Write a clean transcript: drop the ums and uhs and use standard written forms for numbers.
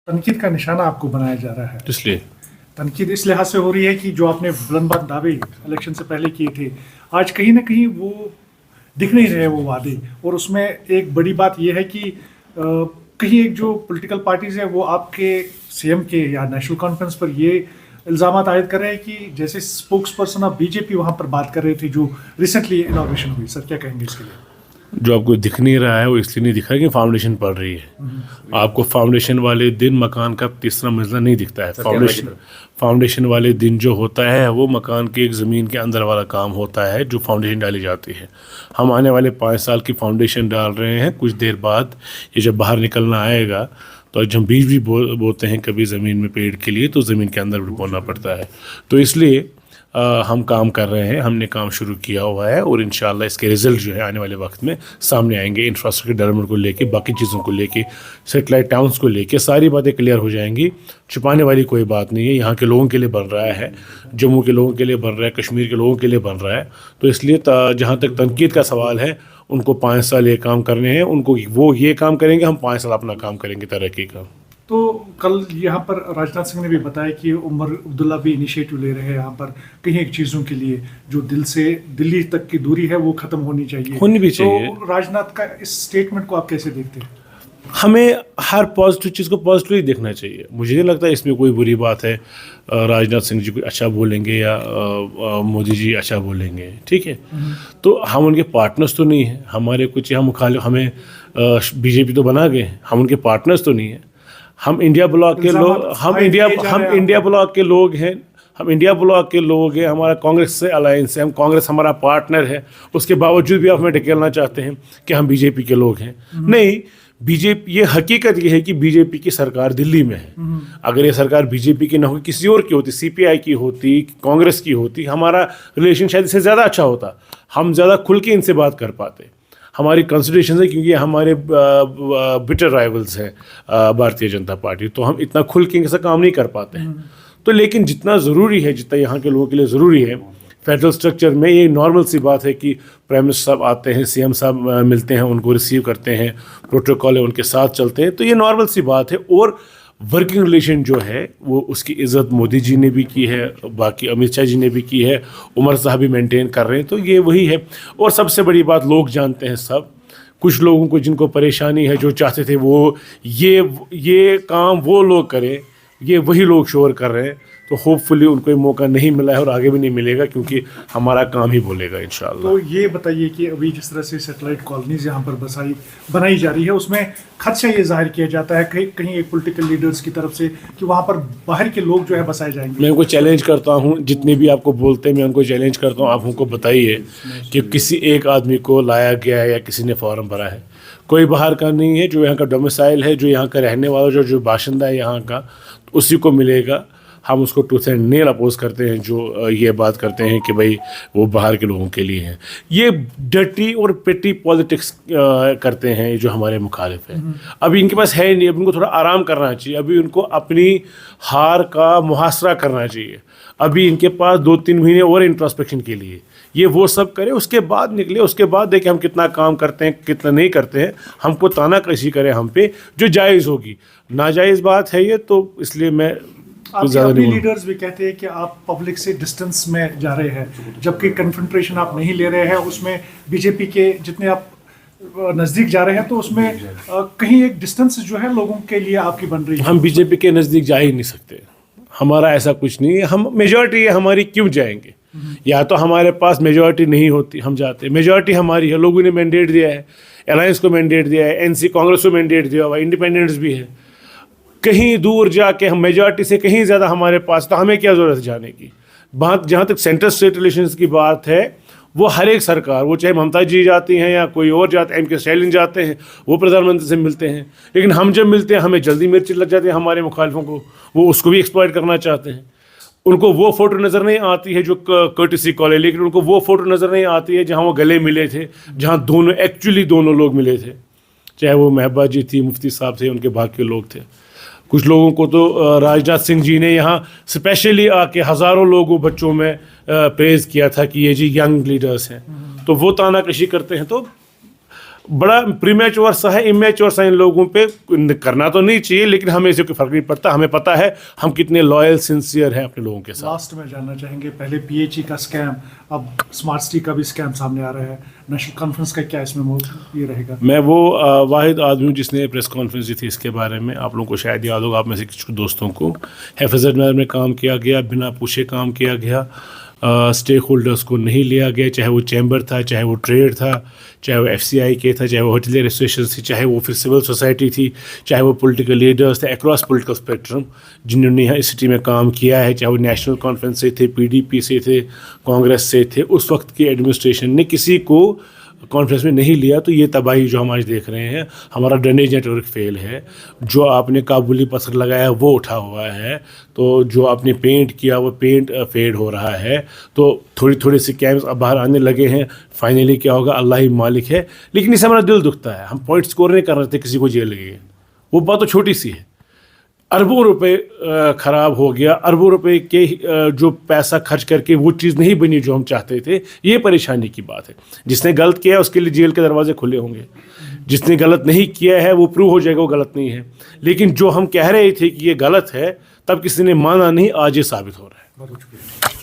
तनकीद का निशाना आपको बनाया जा रहा है। इसलिए तनकीद इस लिहाज से हो रही है कि जो आपने बुलंदबाज दावे इलेक्शन से पहले किए थे, आज कहीं ना कहीं वो दिख नहीं रहे वो वादे। और उसमें एक बड़ी बात यह है कि कहीं एक जो पॉलिटिकल पार्टीज है वो आपके सीएम के या नेशनल कॉन्फ्रेंस पर ये इल्ज़ामात आयद कर रहे हैं कि जैसे स्पोक्स पर्सन ऑफ बीजेपी वहाँ पर बात कर रहे थे जो रिसेंटली इनॉग्रेशन हुई। सर क्या कहेंगे इसके लिए? जो आपको दिख नहीं रहा है वो इसलिए नहीं दिख रहा है कि फाउंडेशन पड़ रही है। आपको फाउंडेशन वाले दिन मकान का तीसरा मंजिला नहीं दिखता है। फाउंडेशन वाले दिन जो होता है वो मकान के एक ज़मीन के अंदर वाला काम होता है जो फाउंडेशन डाली जाती है। हम आने वाले 5 साल की फाउंडेशन डाल रहे हैं। कुछ देर बाद ये जब बाहर निकलना आएगा तो जब बीज भी बोते हैं कभी ज़मीन में पेड़ के लिए तो ज़मीन के अंदर भी बोना पड़ता है। तो इसलिए हम काम कर रहे हैं, हमने काम शुरू किया हुआ है और इंशाल्लाह इसके रिज़ल्ट जो है आने वाले वक्त में सामने आएंगे। इंफ्रास्ट्रक्चर डेवलपमेंट को लेके, बाकी चीज़ों को लेके, सेटेलाइट टाउन्स को लेके सारी बातें क्लियर हो जाएंगी। छुपाने वाली कोई बात नहीं है। यहाँ के लोगों के लिए बन रहा है, जम्मू के लोगों के लिए बन रहा है, कश्मीर के लोगों के लिए बन रहा है। तो इसलिए जहाँ तक तनकीद का सवाल है, उनको 5 साल ये काम करने हैं, उनको वो ये काम करेंगे, हम 5 साल अपना काम करेंगे तरक्की का। तो कल यहाँ पर राजनाथ सिंह ने भी बताया कि उमर अब्दुल्ला भी इनिशिएटिव ले रहे हैं यहाँ पर कहीं एक चीज़ों के लिए जो दिल से दिल्ली तक की दूरी है वो ख़त्म होनी चाहिए। तो राजनाथ का इस स्टेटमेंट को आप कैसे देखते हैं? हमें हर पॉजिटिव चीज़ को पॉजिटिवली देखना चाहिए। मुझे नहीं लगता इसमें कोई बुरी बात है। राजनाथ सिंह जी कुछ अच्छा बोलेंगे या मोदी जी अच्छा बोलेंगे, ठीक है। तो हम उनके पार्टनर्स तो नहीं हैं। हमारे कुछ यहाँ मुखालिफ हमें बीजेपी तो बना गए, हम उनके पार्टनर्स तो नहीं हैं। हम इंडिया ब्लॉक के लोग हम इंडिया ब्लॉक के लोग हैं। हम इंडिया ब्लॉक के लोग हैं। हमारा कांग्रेस से अलायंस है, हम कांग्रेस हमारा पार्टनर है। उसके बावजूद भी आप हमें ढकेलना चाहते हैं कि हम बीजेपी के लोग हैं। नहीं, बीजेपी, ये हकीकत ये है कि बीजेपी की सरकार दिल्ली में है। अगर ये सरकार बीजेपी की ना हो, किसी और की होती, सीपीआई की होती, कांग्रेस की होती, हमारा रिलेशन शायद इससे ज़्यादा अच्छा होता। हम ज़्यादा खुल के इनसे बात कर पाते। हमारी कंसिडरेशन है क्योंकि हमारे बिटर राइवल्स हैं भारतीय जनता पार्टी, तो हम इतना खुल के इनसे काम नहीं कर पाते हैं। तो लेकिन जितना ज़रूरी है, जितना यहाँ के लोगों के लिए ज़रूरी है, फेडरल स्ट्रक्चर में ये नॉर्मल सी बात है कि प्राइम मिनिस्टर साहब आते हैं, सीएम साहब मिलते हैं, उनको रिसीव करते हैं, प्रोटोकॉल है उनके साथ चलते हैं। तो ये नॉर्मल सी बात है। और वर्किंग रिलेशन जो है वो उसकी इज़्ज़त मोदी जी ने भी की है, बाकी अमित शाह जी ने भी की है, उमर साहब भी मेंटेन कर रहे हैं। तो ये वही है। और सबसे बड़ी बात लोग जानते हैं सब, कुछ लोगों को जिनको परेशानी है, जो चाहते थे वो ये काम वो लोग करें, ये वही लोग शोर कर रहे हैं। तो होपफुली उनको ये मौका नहीं मिला है और आगे भी नहीं मिलेगा क्योंकि हमारा काम ही बोलेगा इंशाल्लाह। तो ये बताइए कि अभी जिस तरह से सैटेलाइट कॉलोनीज यहाँ पर बनाई जा रही है, उसमें खदशा ये जाहिर किया जाता है कहीं एक पॉलिटिकल लीडर्स की तरफ से कि वहाँ पर बाहर के लोग जो है बसाए जाएंगे। मैं उनको चैलेंज करता हूँ, जितने भी आपको बोलते हैं मैं उनको चैलेंज करता हूँ, आप उनको बताइए कि किसी एक आदमी को लाया गया है या किसी ने फॉर्म भरा है। कोई बाहर का नहीं है, जो यहाँ का डोमिसाइल है, जो यहाँ का रहने वाला, जो बाशिंदा है यहाँ का, उसी को मिलेगा। हम उसको टूथ एंड नेल अपोज करते हैं जो ये बात करते हैं कि भाई वो बाहर के लोगों के लिए हैं। ये डर्टी और पेटी पॉलिटिक्स करते हैं जो हमारे मुखालिफ हैं। अभी इनके पास है नहीं, अभी उनको थोड़ा आराम करना चाहिए, अभी उनको अपनी हार का मुहासरा करना चाहिए। अभी इनके पास 2-3 महीने और इंट्रोस्पेक्शन के लिए, ये वो सब करे, उसके बाद निकले, उसके बाद देखें हम कितना काम करते हैं, कितना नहीं करते हैं। हमको तानाकशी करें हम पे जो जायज़ होगी। नाजायज़ बात है ये, तो इसलिए मैं आपके लीडर्स भी कहते हैं कि आप पब्लिक से डिस्टेंस में जा रहे हैं, जबकि कन्फ्रंट्रेशन आप नहीं ले रहे हैं। उसमें बीजेपी के जितने आप नज़दीक जा रहे हैं तो उसमें कहीं एक डिस्टेंस जो है लोगों के लिए आपकी बन रही है। हम बीजेपी के नज़दीक जा ही नहीं सकते, हमारा ऐसा कुछ नहीं है। हम मेजॉरिटी है हमारी, क्यों जाएंगे? या तो हमारे पास मेजॉरिटी नहीं होती हम जाते, मेजॉरिटी हमारी है, लोगों ने मैंडेट दिया है, अलायंस को मैंडेट दिया है, एनसी कांग्रेस को मैंडेट दिया हुआ, इंडिपेंडेंट्स भी है। कहीं दूर जाके हम मेजॉरिटी से कहीं ज़्यादा हमारे पास, तो हमें क्या ज़रूरत है जाने की? बात जहाँ तक सेंटर स्टेट रिलेशंस की बात है, वो हर एक सरकार, वो चाहे ममता जी जाती हैं या कोई और जाते हैं, एम के स्टालिन जाते हैं, वो प्रधानमंत्री से मिलते हैं। लेकिन हम जब मिलते हैं हमें जल्दी मिर्च लग जाती है हमारे मुखालिफों को, वो उसको भी एक्सप्लॉइट करना चाहते हैं। उनको वो फ़ोटो नज़र नहीं आती है जो कर्टिसी कॉल है, लेकिन उनको वो फ़ोटो नज़र नहीं आती है जहाँ वो गले मिले थे, जहाँ दोनों लोग मिले थे, चाहे वो महबा जी थी, मुफ्ती साहब थे, उनके भाग के लोग थे। कुछ लोगों को तो राजनाथ सिंह जी ने यहाँ स्पेशली आके हज़ारों लोगों बच्चों में प्रेज़ किया था कि ये जी यंग लीडर्स हैं, तो वो तानाकशी करते हैं। तो बड़ा प्रीमेच्योर सा है, इमेच्योर सा इन लोगों पे करना तो नहीं चाहिए, लेकिन हमें इससे कोई फर्क नहीं पड़ता. हमें पता है हम कितने लॉयल सिंसियर हैं अपने लोगों के साथ. लास्ट में जानना चाहेंगे, पहले पीएचई का स्कैम, अब स्मार्ट सिटी का भी स्कैम सामने आ रहा है, नेशनल कॉन्फ्रेंस का क्या इसमें ये रहेगा? मैं वो वाहिद आदमी हूँ जिसने प्रेस कॉन्फ्रेंस दी थी इसके बारे में. आप लोगों को शायद याद होगा, आप में से कुछ दोस्तों को. हिफाजत में काम किया गया, बिना पूछे काम किया गया, स्टेक होल्डर्स को नहीं लिया गया, चाहे वो चैम्बर था, चाहे वो ट्रेड था, चाहे वो FCI के था, चाहे वो होटलियर एसोसिएशन थी, चाहे वो फिर सिविल सोसाइटी थी, चाहे वो पॉलिटिकल लीडर्स थे अक्रॉस पॉलिटिकल स्पेक्ट्रम जिन्होंने यहाँ इस सिटी में काम किया है, चाहे वो नेशनल कॉन्फ्रेंस से थे, PDP से थे, कांग्रेस से थे. उस वक्त की एडमिनिस्ट्रेशन ने किसी को कॉन्फ्रेंस में नहीं लिया. तो ये तबाही जो हम आज देख रहे हैं, हमारा ड्रेनेज नेटवर्क फेल है, जो आपने काबुली पत्थर लगाया वो उठा हुआ है, तो जो आपने पेंट किया वो पेंट फेड हो रहा है. तो थोड़ी थोड़ी सी कैम्स अब बाहर आने लगे हैं. फाइनली क्या होगा, अल्लाह ही मालिक है. लेकिन इससे हमारा दिल दुखता है. हम पॉइंट स्कोर नहीं कर रहे थे किसी को जेल लगे, वो बात तो छोटी सी है. अरबों रुपए ख़राब हो गया, अरबों रुपए के जो पैसा खर्च करके वो चीज़ नहीं बनी जो हम चाहते थे. ये परेशानी की बात है. जिसने गलत किया है उसके लिए जेल के दरवाजे खुले होंगे, जिसने गलत नहीं किया है वो प्रूव हो जाएगा वो गलत नहीं है. लेकिन जो हम कह रहे थे कि ये गलत है, तब किसी ने माना नहीं, आज ये साबित हो रहा है. बहुत शुक्रिया.